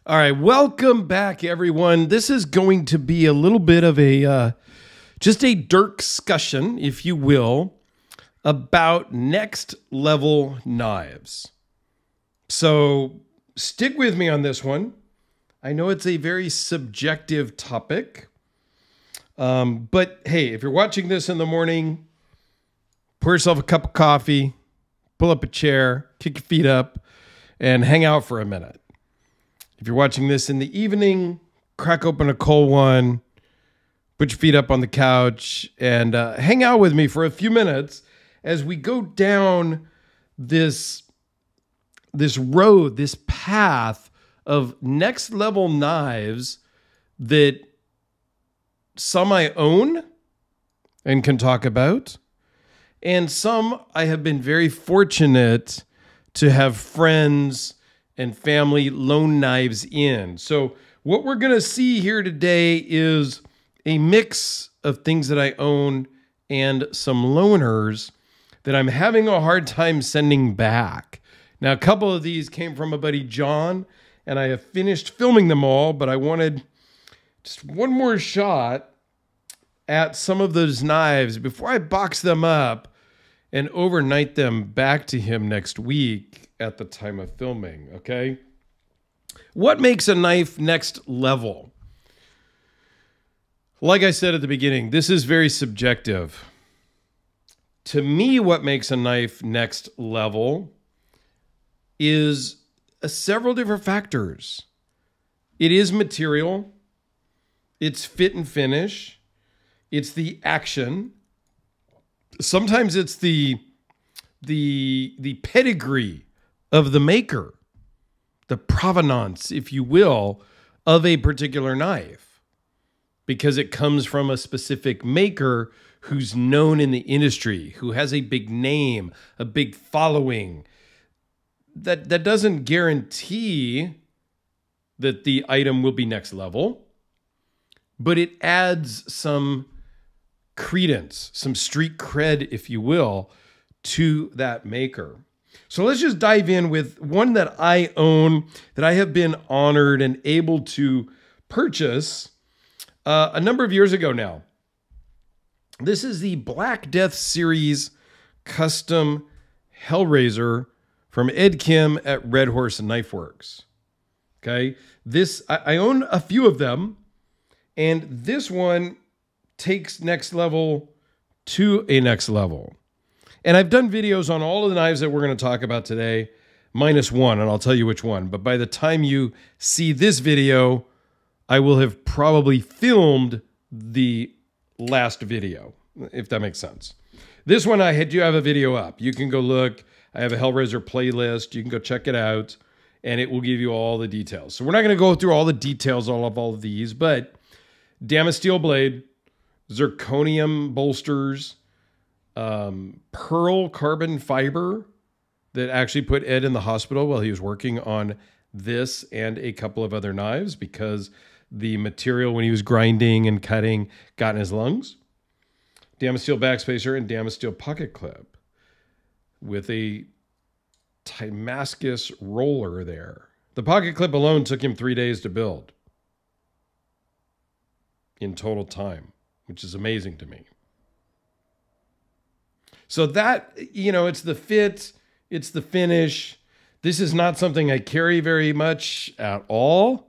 All right, welcome back, everyone. This is going to be a little bit of a just a Dirkscussion, if you will, about next level knives. So stick with me on this one. I know it's a very subjective topic, but hey, if you're watching this in the morning, pour yourself a cup of coffee, pull up a chair, kick your feet up, and hang out for a minute. If you're watching this in the evening, crack open a cold one, put your feet up on the couch, and hang out with me for a few minutes as we go down this road, this path of next level knives that some I own and can talk about, and some I have been very fortunate to have friends and family loan knives in. So what we're going to see here today is a mix of things that I own and some loaners that I'm having a hard time sending back. Now, a couple of these came from a buddy, John, and I have finished filming them all, but I wanted just one more shot at some of those knives before I box them up and overnight them back to him next week at the time of filming, okay? What makes a knife next level? Like I said at the beginning, this is very subjective. To me, what makes a knife next level is several different factors. It is material, it's fit and finish, it's the action. Sometimes it's the pedigree of the maker, the provenance, if you will, of a particular knife, because it comes from a specific maker who's known in the industry, who has a big name, a big following. That doesn't guarantee that the item will be next level, but it adds some credence, some street cred, if you will, to that maker. So let's just dive in with one that I own, that I have been honored and able to purchase a number of years ago now. This is the Black Death Series Custom Hellraiser from Ed Kim at Red Horse Knife Works. Okay, I own a few of them, and this one takes next level to a next level. And I've done videos on all of the knives that we're going to talk about today, minus one, and I'll tell you which one. But by the time you see this video, I will have probably filmed the last video, if that makes sense. This one I do have a video up. You can go look. I have a Hellraiser playlist. You can go check it out, and it will give you all the details. So we're not going to go through all the details of all of these, but damascene steel blade, zirconium bolsters, pearl carbon fiber that actually put Ed in the hospital while he was working on this and a couple of other knives because the material when he was grinding and cutting got in his lungs. Damascene steel backspacer and damascene steel pocket clip with a Damascus roller there. The pocket clip alone took him 3 days to build in total time, which is amazing to me. So that, you know, it's the fit, it's the finish. This is not something I carry very much at all.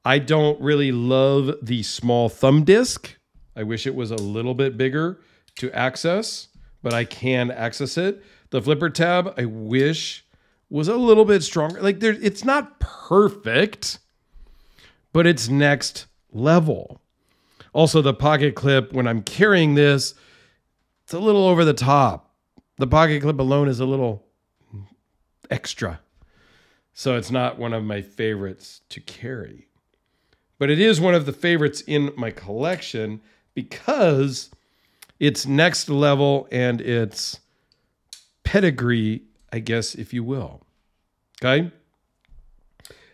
I don't really love the small thumb disc. I wish it was a little bit bigger to access, but I can access it. The flipper tab, I wish was a little bit stronger. Like it's not perfect, but it's next level. Also, the pocket clip, when I'm carrying this, it's a little over the top. The pocket clip alone is a little extra. So it's not one of my favorites to carry. But it is one of the favorites in my collection because it's next level and it's pedigree, I guess, if you will. Okay?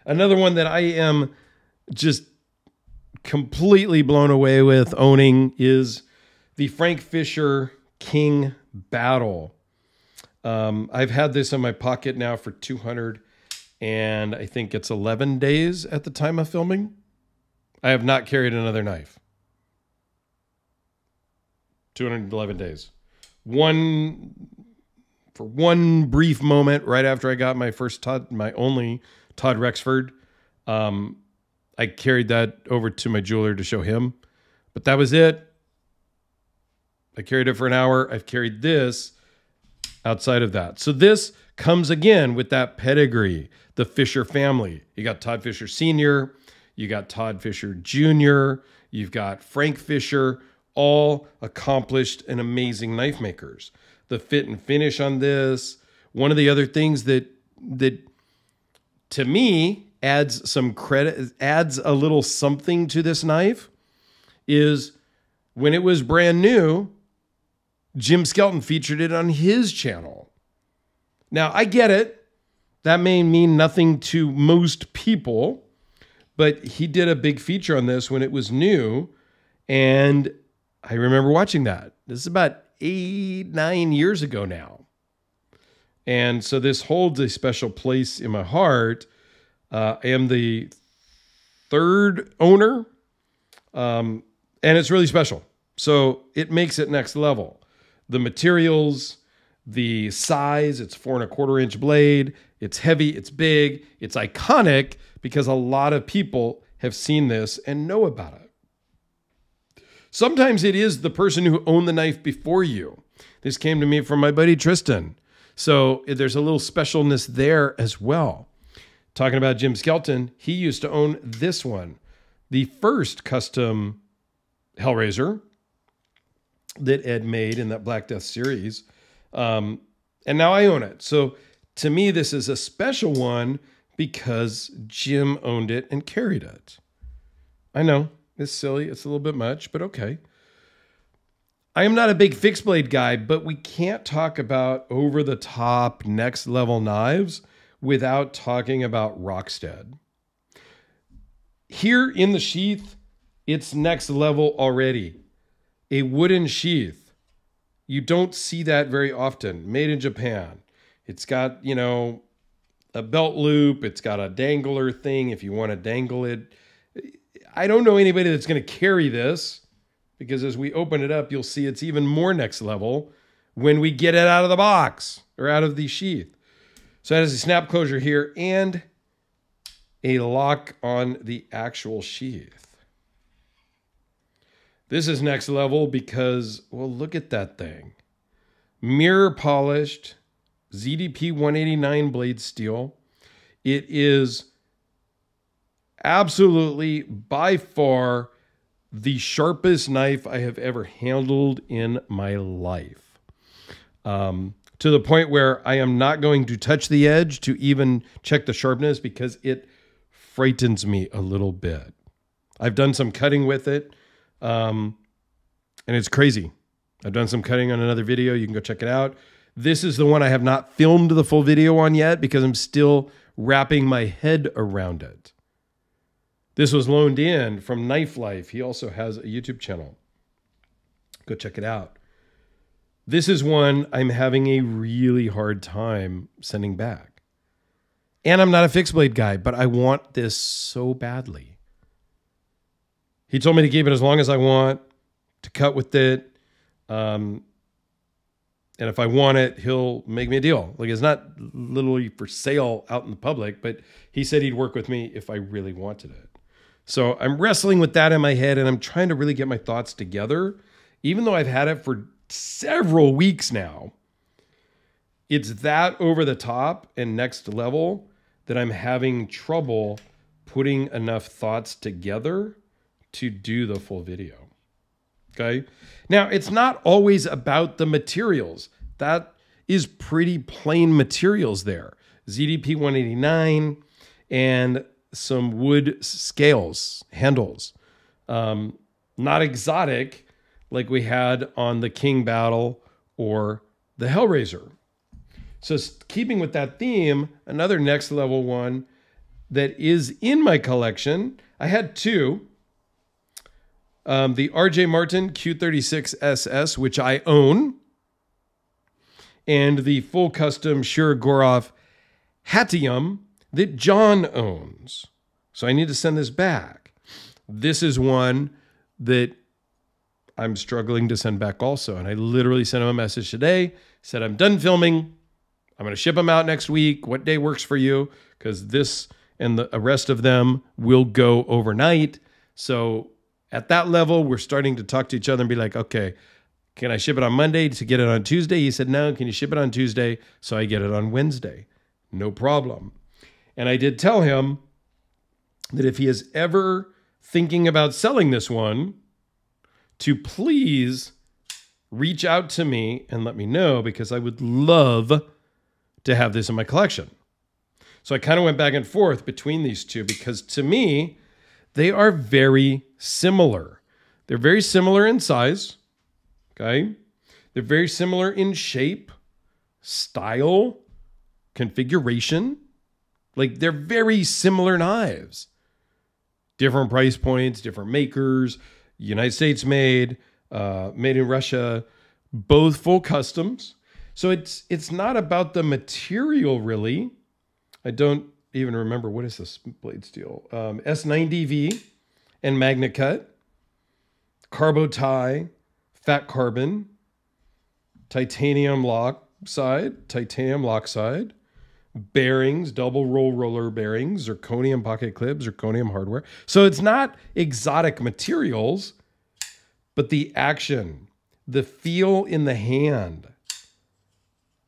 Another one that I am just completely blown away with owning is the Frank Fisher King Battle. I've had this in my pocket now for 200 and I think it's 11 days at the time of filming. I have not carried another knife. 211 days. For one brief moment right after I got my first Todd, my only Todd Rexford, I carried that over to my jeweler to show him, but that was it. I carried it for an hour. I've carried this outside of that. So this comes again with that pedigree, the Fisher family. You got Todd Fisher Sr., you got Todd Fisher Jr., you've got Frank Fisher, all accomplished and amazing knife makers. The fit and finish on this. One of the other things that to me adds some credit, adds a little something to this knife is when it was brand new, Jim Skelton featured it on his channel. Now, I get it. That may mean nothing to most people, but he did a big feature on this when it was new, and I remember watching that. This is about 8-9 years ago now. And so this holds a special place in my heart. I am the third owner, and it's really special. So it makes it next level. The materials, the size, it's 4 1/4 inch blade. It's heavy, it's big, it's iconic because a lot of people have seen this and know about it. Sometimes it is the person who owned the knife before you. This came to me from my buddy Tristan. So there's a little specialness there as well. Talking about Jim Skelton, he used to own this one, the first custom Hellraiser that Ed made in that Black Death series. And now I own it. So to me, this is a special one because Jim owned it and carried it. I know it's silly. It's a little bit much, but okay. I am not a big fixed blade guy, but we can't talk about over the top next level knives without talking about Rockstead. Here in the sheath, it's next level already. A wooden sheath. You don't see that very often. Made in Japan. It's got, you know, a belt loop. It's got a dangler thing if you want to dangle it. I don't know anybody that's going to carry this because as we open it up, you'll see it's even more next level when we get it out of the box or out of the sheath. So it has a snap closure here and a lock on the actual sheath. This is next level because, well, look at that thing. Mirror polished ZDP 189 blade steel. It is absolutely by far the sharpest knife I have ever handled in my life. To the point where I am not going to touch the edge to even check the sharpness because it frightens me a little bit. I've done some cutting with it, and it's crazy. I've done some cutting on another video. You can go check it out. This is the one I have not filmed the full video on yet because I'm still wrapping my head around it. This was loaned in from Knife Life. He also has a YouTube channel. Go check it out. This is one I'm having a really hard time sending back. And I'm not a fixed blade guy, but I want this so badly. He told me to keep it as long as I want, to cut with it. And if I want it, he'll make me a deal. Like, it's not literally for sale out in the public, but he said he'd work with me if I really wanted it. So I'm wrestling with that in my head, and I'm trying to really get my thoughts together. Even though I've had it for several weeks now, it's that over the top and next level that I'm having trouble putting enough thoughts together to do the full video. Okay. Now, it's not always about the materials. That is pretty plain materials there. ZDP 189 and some wood scales, handles. Not exotic like we had on the King Battle or the Hellraiser. So keeping with that theme, another next level one that is in my collection. I had two. The RJ Martin Q36 SS, which I own, and the full custom Shirogorov Hatium that John owns. So I need to send this back. This is one that I'm struggling to send back also. And I literally sent him a message today, said, I'm done filming. I'm going to ship them out next week. What day works for you? Because this and the rest of them will go overnight. So at that level, we're starting to talk to each other and be like, okay, can I ship it on Monday to get it on Tuesday? He said, no, can you ship it on Tuesday? So I get it on Wednesday. No problem. And I did tell him that if he is ever thinking about selling this one, to please reach out to me and let me know, because I would love to have this in my collection. So I kind of went back and forth between these two, because to me, they are very similar. They're very similar in size, okay? They're very similar in shape, style, configuration. Like, they're very similar knives. Different price points, different makers, United States made, made in Russia, both full customs. So it's not about the material, really. I don't even remember, what is this blade steel? S90V and MagnaCut, Carbo tie, fat carbon, titanium lock side, bearings, double roller bearings, zirconium pocket clips, zirconium hardware. So it's not exotic materials, but the action, the feel in the hand,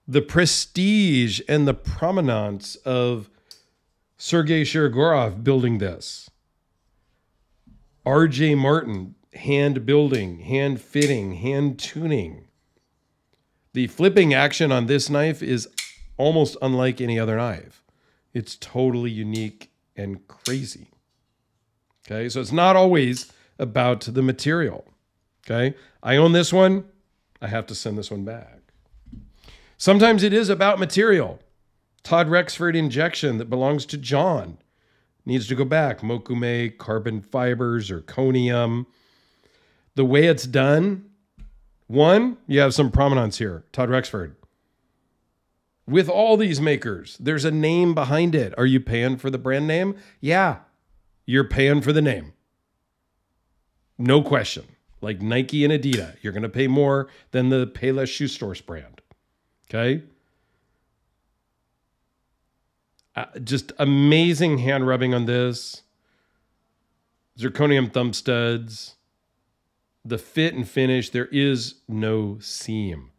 the prestige and the provenance of Sergei Shirogorov building this. R.J. Martin, hand building, hand fitting, hand tuning. The flipping action on this knife is almost unlike any other knife. It's totally unique and crazy. Okay, so it's not always about the material. Okay, I own this one. I have to send this one back. Sometimes it is about material. Todd Rexford injection that belongs to John needs to go back. Mokume, carbon fibers, zirconium. The way it's done, one, you have some provenance here. Todd Rexford. With all these makers, there's a name behind it. Are you paying for the brand name? Yeah, you're paying for the name. No question. Like Nike and Adidas, you're going to pay more than the Payless Shoe Stores brand. Okay? Just amazing hand rubbing on this. Zirconium thumb studs. The fit and finish, there is no seam.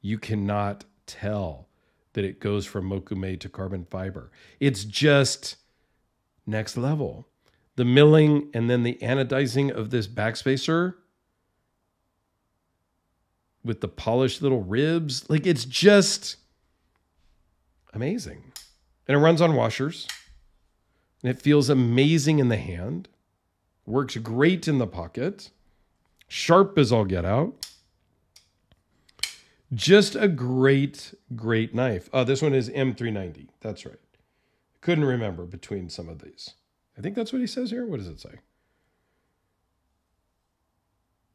You cannot tell that it goes from Mokume to carbon fiber. It's just next level. The milling and then the anodizing of this backspacer with the polished little ribs. Like, it's just amazing. And it runs on washers. And it feels amazing in the hand. Works great in the pocket. Sharp as all get out. Just a great, great knife. Oh, this one is M390. That's right. Couldn't remember between some of these. I think that's what he says here. What does it say?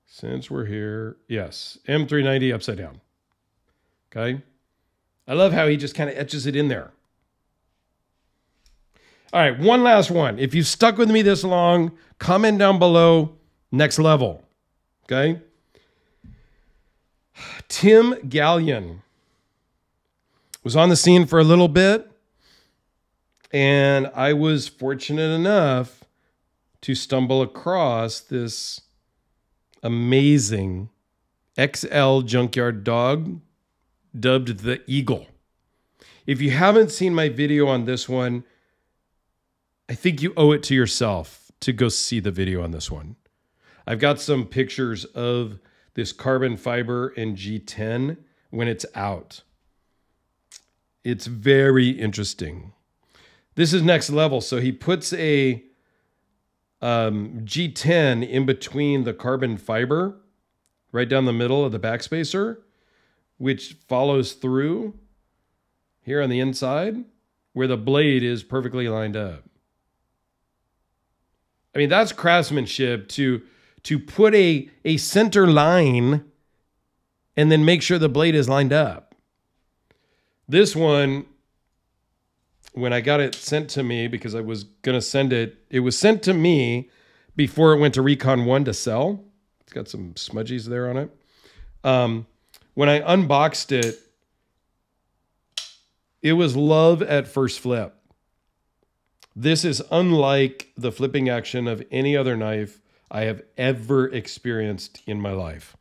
Since we're here, yes, M390 upside down. Okay. I love how he just kind of etches it in there. All right, one last one. If you've stuck with me this long, comment down below, next level. Okay. Tim Gallion was on the scene for a little bit, and I was fortunate enough to stumble across this amazing XL junkyard dog dubbed the Eagle. If you haven't seen my video on this one, I think you owe it to yourself to go see the video on this one. I've got some pictures of this carbon fiber and G10 when it's out. It's very interesting. This is next level. So he puts a G10 in between the carbon fiber, right down the middle of the backspacer, which follows through here on the inside where the blade is perfectly lined up. I mean, that's craftsmanship to put a center line and then make sure the blade is lined up. This one when I got it sent to me, because I was going to send it, it was sent to me before it went to Recon 1 to sell. It's got some smudgies there on it. When I unboxed it, it was love at first flip. This is unlike the flipping action of any other knife I have ever experienced in my life.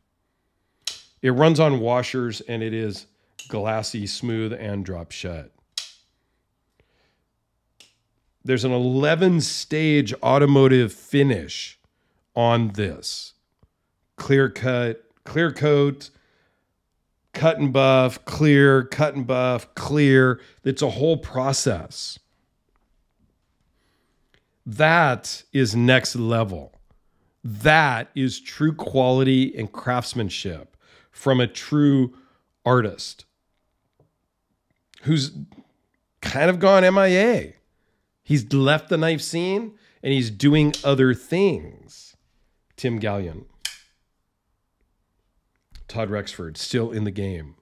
It runs on washers and it is glassy, smooth, and drop shut. There's an 11-stage automotive finish on this. Clear cut, clear coat, cut and buff, clear, cut and buff, clear. It's a whole process. That is next level. That is true quality and craftsmanship from a true artist who's kind of gone MIA. He's left the knife scene and he's doing other things. Tim Gallion. Todd Rexford, still in the game.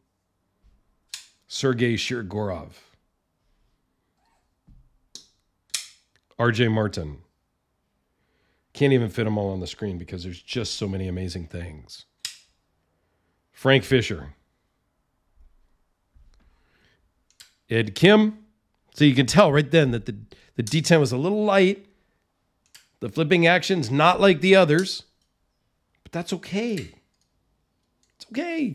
Sergei Shirgorov. RJ Martin. Can't even fit them all on the screen because there's just so many amazing things. Frank Fisher. Ed Kim. So you can tell right then that the D10 was a little light. The flipping action's not like the others. But that's okay. It's okay.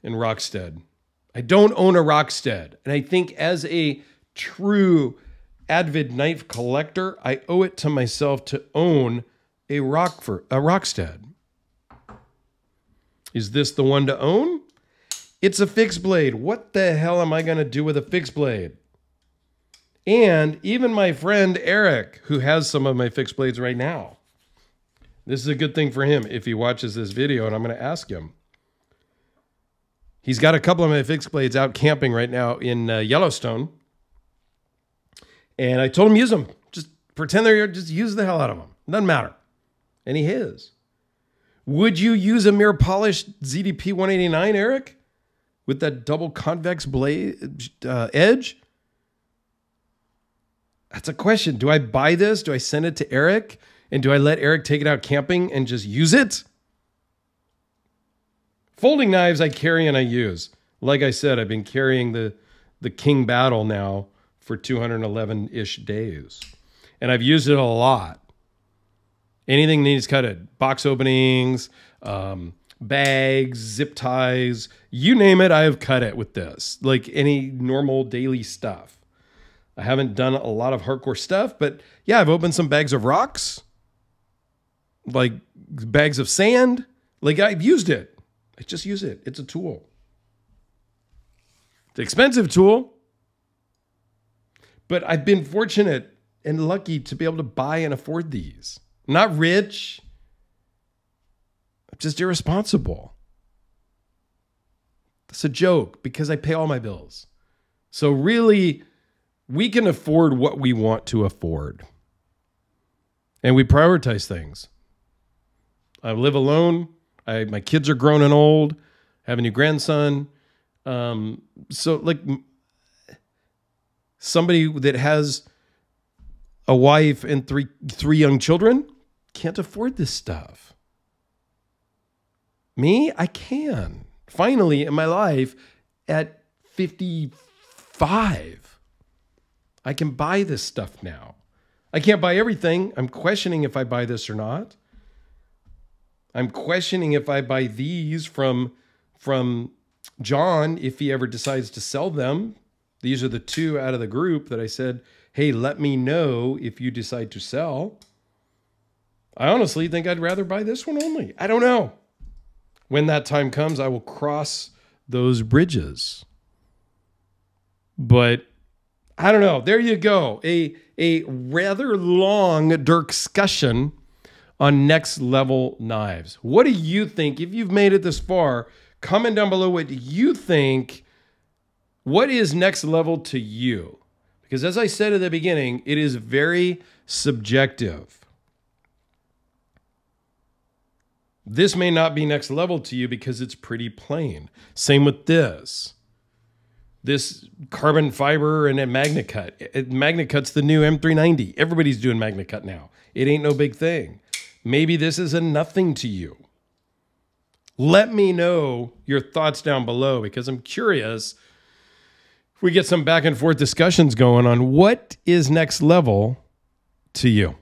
And Rockstead. I don't own a Rockstead. And I think as a true avid knife collector, I owe it to myself to own a Rockstead. Is this the one to own? It's a fixed blade. What the hell am I going to do with a fixed blade? And even my friend Eric, who has some of my fixed blades right now. This is a good thing for him if he watches this video, and I'm going to ask him. He's got a couple of my fixed blades out camping right now in Yellowstone. And I told him use them. Just pretend they're, just use the hell out of them. Doesn't matter. And he is. Would you use a mirror polished ZDP 189, Eric? With that double convex blade edge? That's a question. Do I buy this? Do I send it to Eric? And do I let Eric take it out camping and just use it? Folding knives I carry and I use. Like I said, I've been carrying the King Battle now for 211-ish days. And I've used it a lot. Anything needs cutted. Box openings, bags, zip ties, you name it, I have cut it with this. Like any normal daily stuff. I haven't done a lot of hardcore stuff, but yeah, I've opened some bags of rocks, like bags of sand. Like I've used it. I just use it. It's a tool. It's an expensive tool, but I've been fortunate and lucky to be able to buy and afford these. I'm not rich. I'm just irresponsible. That's a joke because I pay all my bills. So really, we can afford what we want to afford. And we prioritize things. I live alone. My kids are grown and old. I have a new grandson. So like somebody that has a wife and three young children can't afford this stuff. Me, I can. Finally, in my life, at 55, I can buy this stuff now. I can't buy everything. I'm questioning if I buy this or not. I'm questioning if I buy these from John, if he ever decides to sell them. These are the two out of the group that I said, hey, let me know if you decide to sell. I honestly think I'd rather buy this one only. I don't know. When that time comes, I will cross those bridges. But I don't know. There you go. A rather long Dirkscussion on next level knives. What do you think? If you've made it this far, comment down below what you think. What is next level to you? Because as I said at the beginning, it is very subjective. This may not be next level to you because it's pretty plain. Same with this. this carbon fiber and a MagnaCut. MagnaCut's the new M390. Everybody's doing MagnaCut now. It ain't no big thing. Maybe this is a nothing to you. Let me know your thoughts down below because I'm curious if we get some back and forth discussions going on what is next level to you.